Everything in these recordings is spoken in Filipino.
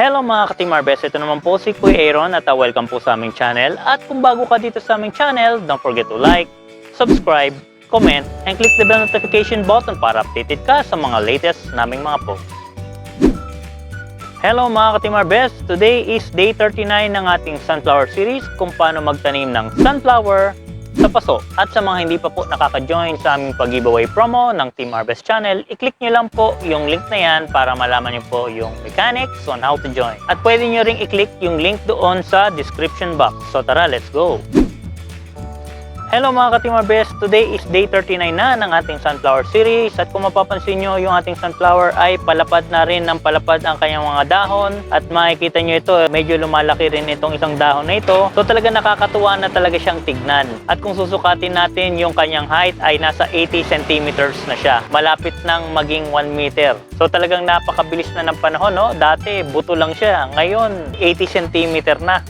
Hello mga ka-Team ArVes, ito naman po si Kuya Aaron at welcome po sa aming channel. At kung bago ka dito sa aming channel, don't forget to like, subscribe, comment, and click the bell notification button para updated ka sa mga latest naming mga post. Hello mga ka-Team ArVes, today is day 39 ng ating sunflower series kung paano magtanim ng sunflower sa Paso. At sa mga hindi pa po nakaka-join sa aming pag-giveaway promo ng Team ArVes channel, i-click nyo lang po yung link na yan para malaman nyo po yung mechanics on how to join. At pwede nyo ring i-click yung link doon sa description box. So tara, let's go! Hello mga ka-Team ArVes, today is day 39 na ng ating sunflower series. At kung mapapansin nyo, yung ating sunflower ay palapad na rin ng palapad ang kanyang mga dahon. At makikita nyo ito, medyo lumalaki rin itong isang dahon na ito. So talaga nakakatuwa na talaga siyang tignan. At kung susukatin natin, yung kanyang height ay nasa 80 centimeters na siya. Malapit nang maging 1 meter. So talagang napakabilis na ng panahon, no? Dati buto lang siya, ngayon 80 centimeter na.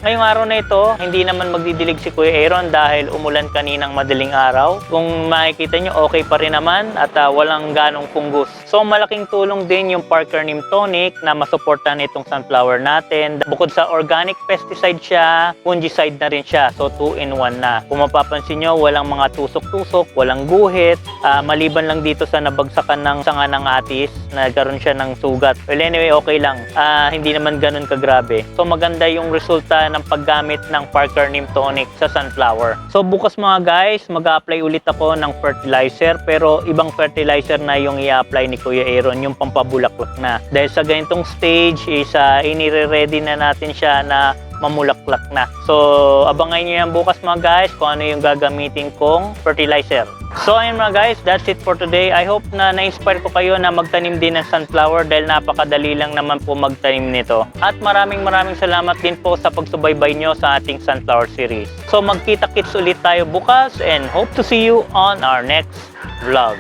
Ngayong araw na ito, hindi naman magdidilig si Kuya Aaron dahil umulan kaninang madaling araw. Kung makikita nyo, okay pa rin naman at walang ganong fungus. So malaking tulong din yung Parker Neem Tonic na masuportan itong sunflower natin. Bukod sa organic pesticide siya, fungicide na rin siya. So 2-in-1 na. Kung mapapansin nyo, walang mga tusok-tusok, walang guhit. Maliban lang dito sa nabagsakan ng sanga ng atis, nagkaroon siya ng sugat. Well anyway, okay lang. Hindi naman ganun kagrabe. So maganda yung resulta ng paggamit ng Parker Neem Tonic sa sunflower. So bukas mga guys, mag-a-apply ulit ako ng fertilizer, pero ibang fertilizer na yung i-apply ni Kuya Aaron, yung pampabulaklak na. Dahil sa ganitong stage is inire-ready na natin siya na mamulaklak na. So abangan nyo yan bukas mga guys kung ano yung gagamitin kong fertilizer. So ayun mga guys, that's it for today. I hope na na-inspire ko kayo na magtanim din ng sunflower dahil napakadali lang naman po magtanim nito. At maraming salamat din po sa pagsubaybay nyo sa ating sunflower series. So magkita-kits ulit tayo bukas and hope to see you on our next vlog.